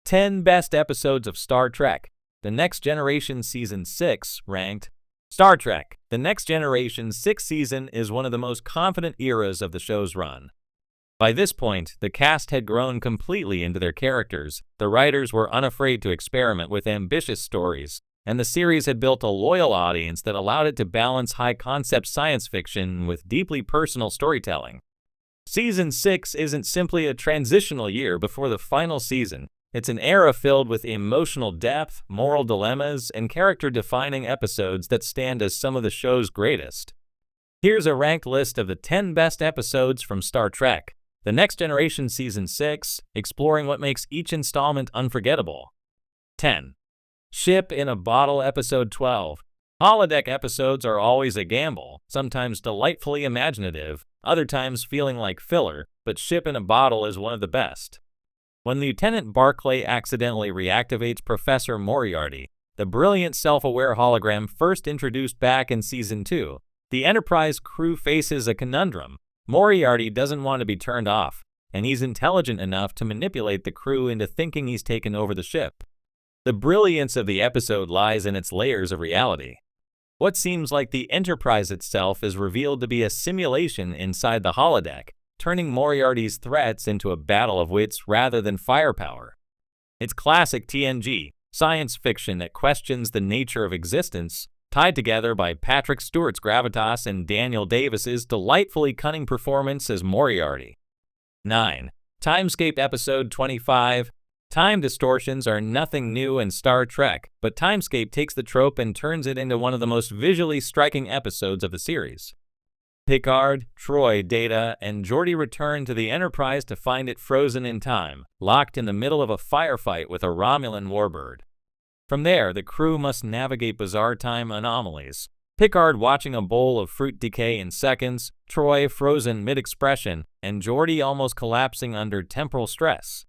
10 Best Episodes of Star Trek The Next Generation Season 6 ranked. Star Trek The Next Generation's sixth season is one of the most confident eras of the show's run. By this point, the cast had grown completely into their characters, the writers were unafraid to experiment with ambitious stories, and the series had built a loyal audience that allowed it to balance high-concept science fiction with deeply personal storytelling. Season 6 isn't simply a transitional year before the final season. It's an era filled with emotional depth, moral dilemmas, and character-defining episodes that stand as some of the show's greatest. Here's a ranked list of the 10 best episodes from Star Trek The Next Generation Season 6, exploring what makes each installment unforgettable. 10. Ship in a Bottle Episode 12. Holodeck episodes are always a gamble, sometimes delightfully imaginative, other times feeling like filler, but Ship in a Bottle is one of the best. When Lieutenant Barclay accidentally reactivates Professor Moriarty, the brilliant self-aware hologram first introduced back in Season 2, the Enterprise crew faces a conundrum. Moriarty doesn't want to be turned off, and he's intelligent enough to manipulate the crew into thinking he's taken over the ship. The brilliance of the episode lies in its layers of reality. What seems like the Enterprise itself is revealed to be a simulation inside the holodeck, turning Moriarty's threats into a battle of wits rather than firepower. It's classic TNG, science fiction that questions the nature of existence, tied together by Patrick Stewart's gravitas and Daniel Davis's delightfully cunning performance as Moriarty. 9. Timescape Episode 25. Time distortions are nothing new in Star Trek, but Timescape takes the trope and turns it into one of the most visually striking episodes of the series. Picard, Troy, Data, and Geordi return to the Enterprise to find it frozen in time, locked in the middle of a firefight with a Romulan warbird. From there, the crew must navigate bizarre time anomalies. Picard watching a bowl of fruit decay in seconds, Troy frozen mid-expression, and Geordi almost collapsing under temporal stress.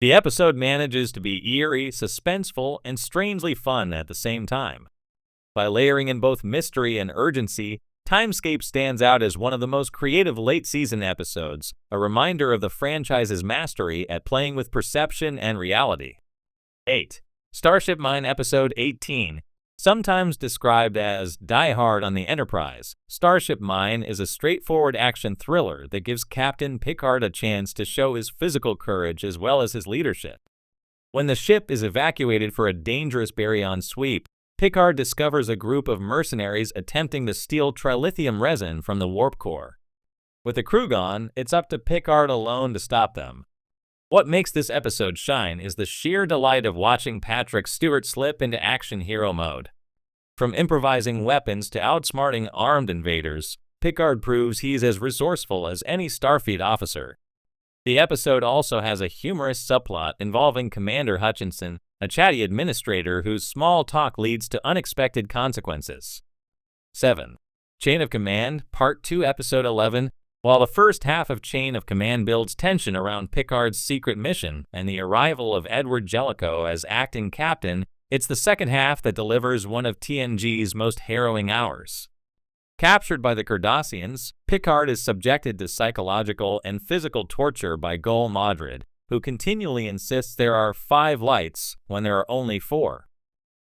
The episode manages to be eerie, suspenseful, and strangely fun at the same time. By layering in both mystery and urgency, Timescape stands out as one of the most creative late-season episodes, a reminder of the franchise's mastery at playing with perception and reality. 8. Starship Mine Episode 18. Sometimes described as Die Hard on the Enterprise, Starship Mine is a straightforward action thriller that gives Captain Picard a chance to show his physical courage as well as his leadership. When the ship is evacuated for a dangerous baryon sweep, Picard discovers a group of mercenaries attempting to steal trilithium resin from the warp core. With the crew gone, it's up to Picard alone to stop them. What makes this episode shine is the sheer delight of watching Patrick Stewart slip into action hero mode. From improvising weapons to outsmarting armed invaders, Picard proves he's as resourceful as any Starfleet officer. The episode also has a humorous subplot involving Commander Hutchinson, a chatty administrator whose small talk leads to unexpected consequences. 7. Chain of Command, Part 2, Episode 11. While the first half of Chain of Command builds tension around Picard's secret mission and the arrival of Edward Jellicoe as acting captain, it's the second half that delivers one of TNG's most harrowing hours. Captured by the Cardassians, Picard is subjected to psychological and physical torture by Gul Madrid, who continually insists there are 5 lights when there are only 4.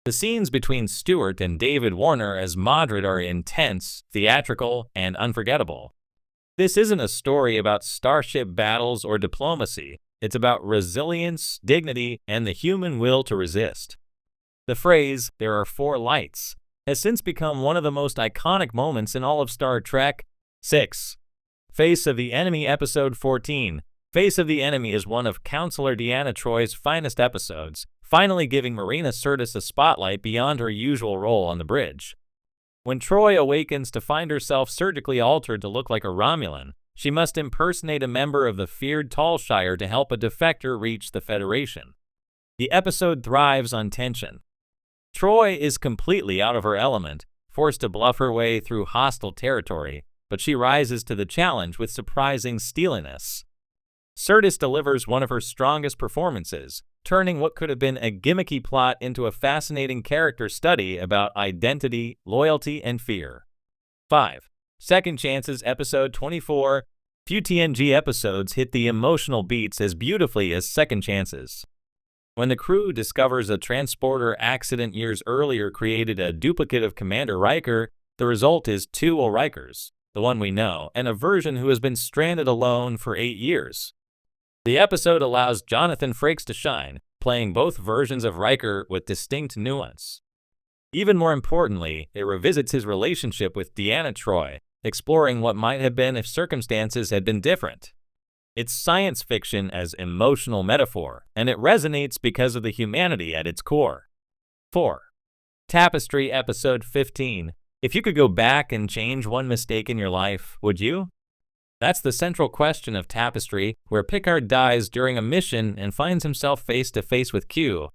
The scenes between Stewart and David Warner as Madrid are intense, theatrical, and unforgettable. This isn't a story about starship battles or diplomacy, it's about resilience, dignity, and the human will to resist. The phrase, "there are 4 lights," has since become one of the most iconic moments in all of Star Trek. 6. Face of the Enemy Episode 14. Face of the Enemy is one of Counselor Deanna Troy's finest episodes, finally giving Marina Sirtis a spotlight beyond her usual role on the bridge. When Troy awakens to find herself surgically altered to look like a Romulan, she must impersonate a member of the feared Talshire to help a defector reach the Federation. The episode thrives on tension. Troy is completely out of her element, forced to bluff her way through hostile territory, but she rises to the challenge with surprising steeliness. Sirtis delivers one of her strongest performances, turning what could have been a gimmicky plot into a fascinating character study about identity, loyalty, and fear. 5. Second Chances Episode 24. Few TNG episodes hit the emotional beats as beautifully as Second Chances. When the crew discovers a transporter accident years earlier created a duplicate of Commander Riker, the result is two Rikers, the one we know, and a version who has been stranded alone for 8 years. The episode allows Jonathan Frakes to shine, playing both versions of Riker with distinct nuance. Even more importantly, it revisits his relationship with Deanna Troi, exploring what might have been if circumstances had been different. It's science fiction as emotional metaphor, and it resonates because of the humanity at its core. 4. Tapestry Episode 15. If you could go back and change one mistake in your life, would you? That's the central question of Tapestry, where Picard dies during a mission and finds himself face to face with Q.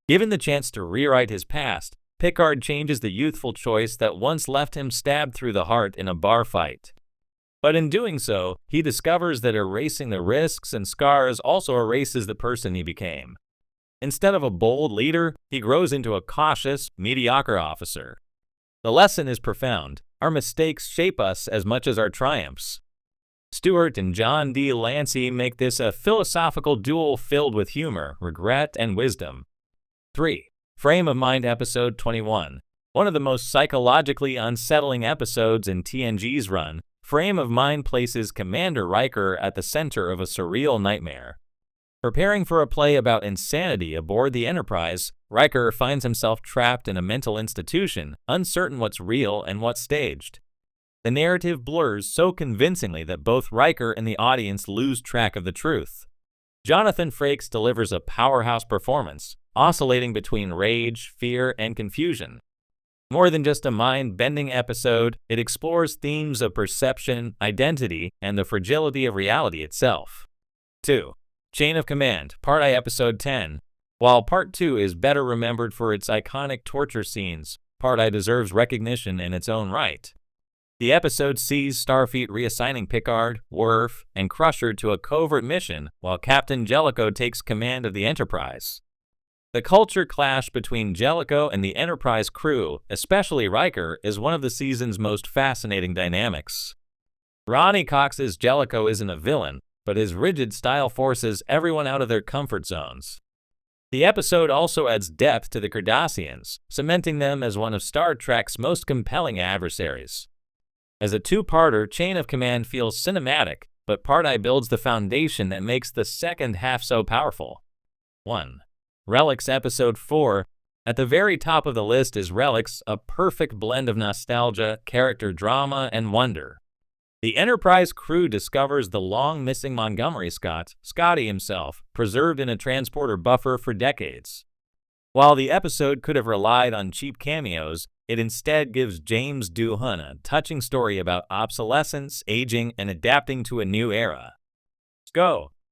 Given the chance to rewrite his past, Picard changes the youthful choice that once left him stabbed through the heart in a bar fight. But in doing so, he discovers that erasing the risks and scars also erases the person he became. Instead of a bold leader, he grows into a cautious, mediocre officer. The lesson is profound. Our mistakes shape us as much as our triumphs. Stewart and John D. Lancey make this a philosophical duel filled with humor, regret, and wisdom. 3. Frame of Mind Episode 21. One of the most psychologically unsettling episodes in TNG's run, Frame of Mind places Commander Riker at the center of a surreal nightmare. Preparing for a play about insanity aboard the Enterprise, Riker finds himself trapped in a mental institution, uncertain what's real and what's staged. The narrative blurs so convincingly that both Riker and the audience lose track of the truth. Jonathan Frakes delivers a powerhouse performance, oscillating between rage, fear, and confusion. More than just a mind-bending episode, it explores themes of perception, identity, and the fragility of reality itself. 2. Chain of Command, Part I Episode 10. While Part 2 is better remembered for its iconic torture scenes, Part I deserves recognition in its own right. The episode sees Starfleet reassigning Picard, Worf, and Crusher to a covert mission while Captain Jellicoe takes command of the Enterprise. The culture clash between Jellicoe and the Enterprise crew, especially Riker, is one of the season's most fascinating dynamics. Ronnie Cox's Jellicoe isn't a villain, but his rigid style forces everyone out of their comfort zones. The episode also adds depth to the Cardassians, cementing them as one of Star Trek's most compelling adversaries. As a two-parter, Chain of Command feels cinematic, but Part I builds the foundation that makes the second half so powerful. 1. Relics Episode 4. At the very top of the list is Relics, a perfect blend of nostalgia, character drama, and wonder. The Enterprise crew discovers the long-missing Montgomery Scott, Scotty himself, preserved in a transporter buffer for decades. While the episode could have relied on cheap cameos, it instead gives James Doohan a touching story about obsolescence, aging, and adapting to a new era. Go!